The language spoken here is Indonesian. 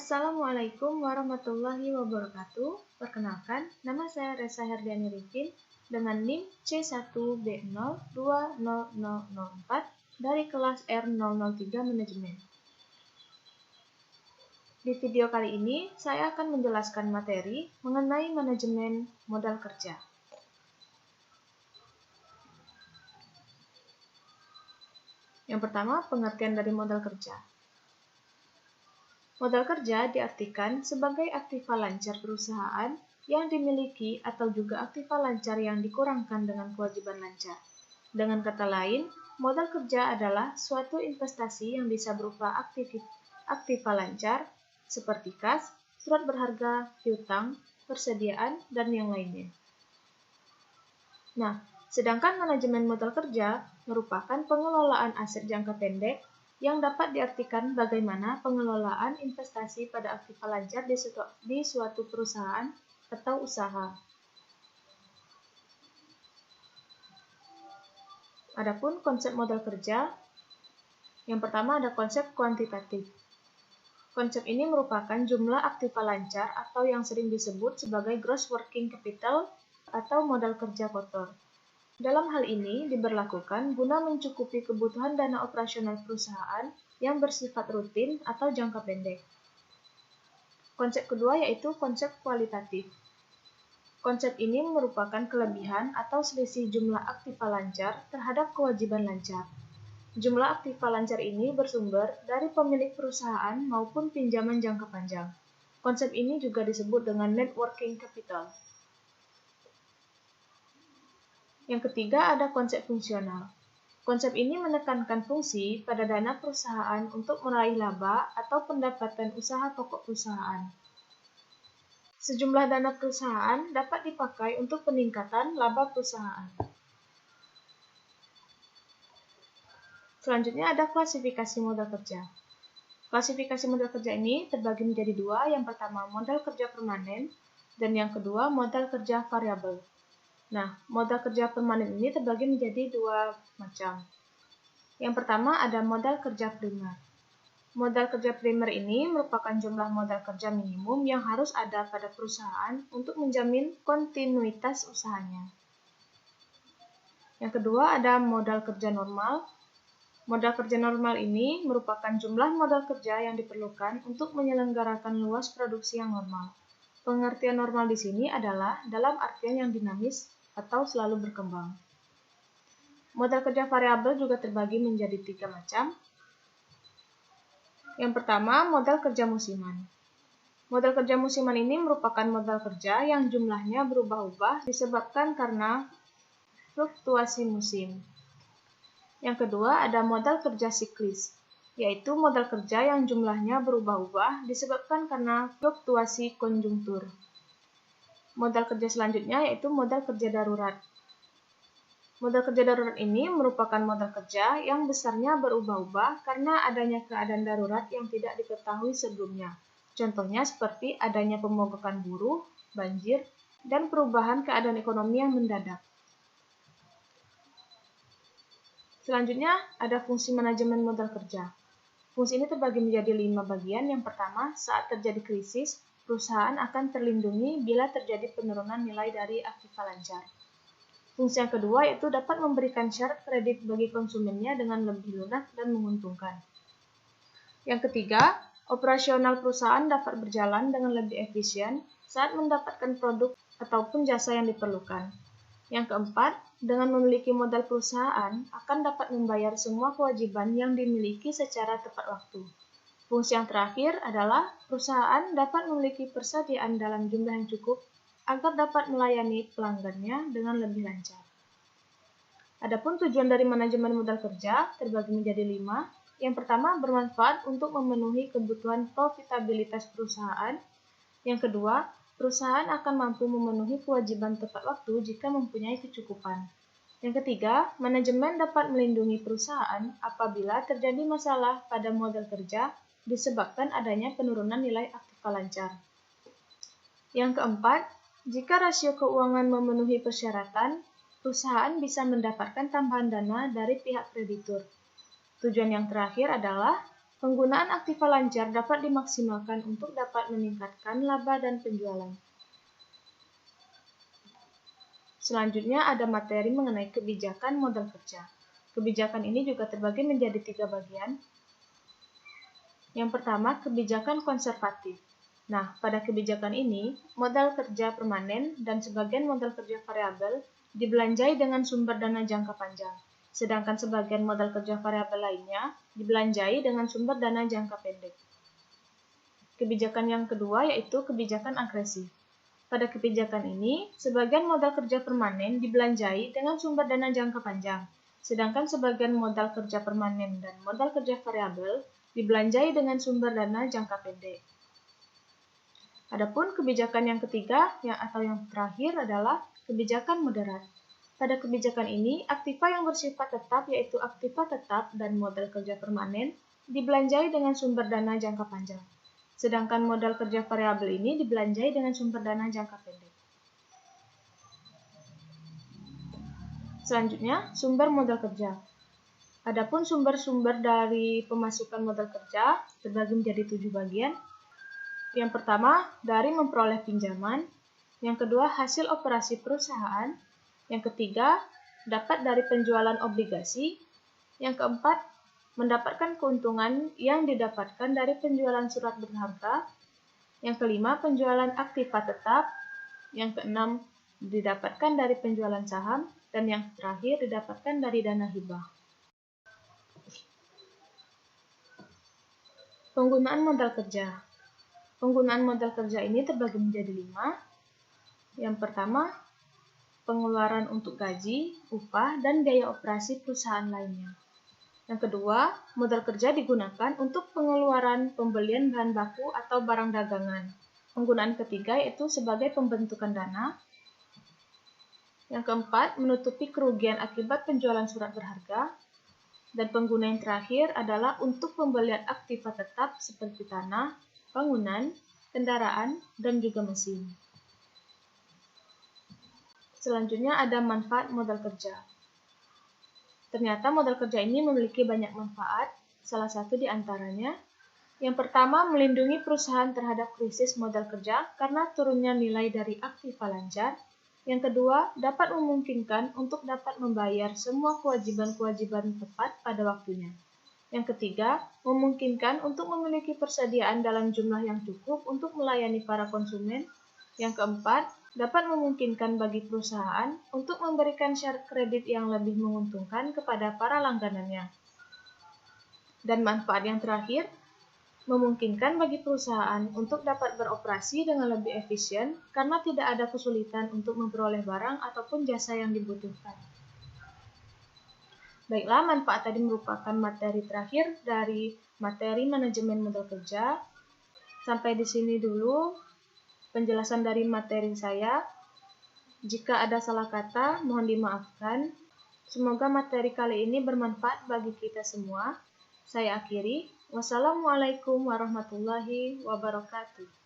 Assalamualaikum warahmatullahi wabarakatuh. Perkenalkan, nama saya Resa Herdiani Rifin dengan NIM C1B020004 dari kelas R003 Manajemen. Di video kali ini, saya akan menjelaskan materi mengenai manajemen modal kerja. Yang pertama, pengertian dari modal kerja. Modal kerja diartikan sebagai aktiva lancar perusahaan yang dimiliki atau juga aktiva lancar yang dikurangkan dengan kewajiban lancar. Dengan kata lain, modal kerja adalah suatu investasi yang bisa berupa aktiva lancar seperti kas, surat berharga, piutang, persediaan, dan yang lainnya. Nah, sedangkan manajemen modal kerja merupakan pengelolaan aset jangka pendek yang dapat diartikan bagaimana pengelolaan investasi pada aktiva lancar di suatu perusahaan atau usaha. Adapun konsep modal kerja, yang pertama ada konsep kuantitatif. Konsep ini merupakan jumlah aktiva lancar atau yang sering disebut sebagai gross working capital atau modal kerja kotor. Dalam hal ini diberlakukan guna mencukupi kebutuhan dana operasional perusahaan yang bersifat rutin atau jangka pendek. Konsep kedua yaitu konsep kualitatif. Konsep ini merupakan kelebihan atau selisih jumlah aktiva lancar terhadap kewajiban lancar. Jumlah aktiva lancar ini bersumber dari pemilik perusahaan maupun pinjaman jangka panjang. Konsep ini juga disebut dengan net working capital. Yang ketiga ada konsep fungsional. Konsep ini menekankan fungsi pada dana perusahaan untuk meraih laba atau pendapatan usaha pokok perusahaan. Sejumlah dana perusahaan dapat dipakai untuk peningkatan laba perusahaan. Selanjutnya ada klasifikasi modal kerja. Klasifikasi modal kerja ini terbagi menjadi dua, yang pertama modal kerja permanen dan yang kedua modal kerja variabel. Nah, modal kerja permanen ini terbagi menjadi dua macam. Yang pertama ada modal kerja primer. Modal kerja primer ini merupakan jumlah modal kerja minimum yang harus ada pada perusahaan untuk menjamin kontinuitas usahanya. Yang kedua ada modal kerja normal. Modal kerja normal ini merupakan jumlah modal kerja yang diperlukan untuk menyelenggarakan luas produksi yang normal. Pengertian normal di sini adalah dalam artian yang dinamis atau selalu berkembang. Modal kerja variabel juga terbagi menjadi tiga macam. Yang pertama, modal kerja musiman. Modal kerja musiman ini merupakan modal kerja yang jumlahnya berubah-ubah disebabkan karena fluktuasi musim. Yang kedua, ada modal kerja siklis, yaitu modal kerja yang jumlahnya berubah-ubah disebabkan karena fluktuasi konjungtur. Modal kerja selanjutnya yaitu modal kerja darurat. Modal kerja darurat ini merupakan modal kerja yang besarnya berubah-ubah karena adanya keadaan darurat yang tidak diketahui sebelumnya. Contohnya seperti adanya pemogokan buruh, banjir, dan perubahan keadaan ekonomi yang mendadak. Selanjutnya ada fungsi manajemen modal kerja. Fungsi ini terbagi menjadi 5 bagian. Yang pertama, saat terjadi krisis, perusahaan akan terlindungi bila terjadi penurunan nilai dari aktiva lancar. Fungsi yang kedua yaitu dapat memberikan syarat kredit bagi konsumennya dengan lebih lunak dan menguntungkan. Yang ketiga, operasional perusahaan dapat berjalan dengan lebih efisien saat mendapatkan produk ataupun jasa yang diperlukan. Yang keempat, dengan memiliki modal perusahaan akan dapat membayar semua kewajiban yang dimiliki secara tepat waktu. Fungsi yang terakhir adalah perusahaan dapat memiliki persediaan dalam jumlah yang cukup agar dapat melayani pelanggannya dengan lebih lancar. Adapun tujuan dari manajemen modal kerja terbagi menjadi 5. Yang pertama, bermanfaat untuk memenuhi kebutuhan profitabilitas perusahaan. Yang kedua, perusahaan akan mampu memenuhi kewajiban tepat waktu jika mempunyai kecukupan. Yang ketiga, manajemen dapat melindungi perusahaan apabila terjadi masalah pada modal kerja disebabkan adanya penurunan nilai aktiva lancar. Yang keempat, jika rasio keuangan memenuhi persyaratan, perusahaan bisa mendapatkan tambahan dana dari pihak kreditur. Tujuan yang terakhir adalah Penggunaan aktiva lancar dapat dimaksimalkan untuk dapat meningkatkan laba dan penjualan. Selanjutnya ada materi mengenai kebijakan modal kerja. Kebijakan ini juga terbagi menjadi 3 bagian. Yang pertama, kebijakan konservatif. Nah, pada kebijakan ini, modal kerja permanen dan sebagian modal kerja variabel dibelanjai dengan sumber dana jangka panjang. Sedangkan sebagian modal kerja variabel lainnya dibelanjai dengan sumber dana jangka pendek. Kebijakan yang kedua yaitu kebijakan agresif. Pada kebijakan ini, sebagian modal kerja permanen dibelanjai dengan sumber dana jangka panjang, sedangkan sebagian modal kerja permanen dan modal kerja variabel dibelanjai dengan sumber dana jangka pendek. Adapun kebijakan yang ketiga atau yang terakhir adalah kebijakan moderat. Pada kebijakan ini, aktiva yang bersifat tetap yaitu aktiva tetap dan modal kerja permanen dibelanjai dengan sumber dana jangka panjang. Sedangkan modal kerja variabel ini dibelanjai dengan sumber dana jangka pendek. Selanjutnya, sumber modal kerja. Adapun sumber-sumber dari pemasukan modal kerja terbagi menjadi 7 bagian. Yang pertama, dari memperoleh pinjaman. Yang kedua, hasil operasi perusahaan. Yang ketiga, dapat dari penjualan obligasi. Yang keempat, mendapatkan keuntungan yang didapatkan dari penjualan surat berharga. Yang kelima, penjualan aktiva tetap. Yang keenam, didapatkan dari penjualan saham. Dan yang terakhir, didapatkan dari dana hibah. Penggunaan modal kerja. Penggunaan modal kerja ini terbagi menjadi 5. Yang pertama, pengeluaran untuk gaji, upah, dan biaya operasi perusahaan lainnya. Yang kedua, modal kerja digunakan untuk pengeluaran pembelian bahan baku atau barang dagangan. Penggunaan ketiga yaitu sebagai pembentukan dana. Yang keempat, menutupi kerugian akibat penjualan surat berharga. Dan pengguna yang terakhir adalah untuk pembelian aktiva tetap seperti tanah, bangunan, kendaraan, dan juga mesin. Selanjutnya ada manfaat modal kerja. Ternyata modal kerja ini memiliki banyak manfaat, salah satu di antaranya. Yang pertama, melindungi perusahaan terhadap krisis modal kerja karena turunnya nilai dari aktiva lancar. Yang kedua, dapat memungkinkan untuk dapat membayar semua kewajiban-kewajiban tepat pada waktunya. Yang ketiga, memungkinkan untuk memiliki persediaan dalam jumlah yang cukup untuk melayani para konsumen. Yang keempat, dapat memungkinkan bagi perusahaan untuk memberikan syarat kredit yang lebih menguntungkan kepada para langganannya. Dan manfaat yang terakhir, memungkinkan bagi perusahaan untuk dapat beroperasi dengan lebih efisien karena tidak ada kesulitan untuk memperoleh barang ataupun jasa yang dibutuhkan. Baiklah, manfaat tadi merupakan materi terakhir dari materi manajemen modal kerja. Sampai di sini dulu penjelasan dari materi saya. Jika ada salah kata, mohon dimaafkan. Semoga materi kali ini bermanfaat bagi kita semua. Saya akhiri. Wassalamualaikum warahmatullahi wabarakatuh.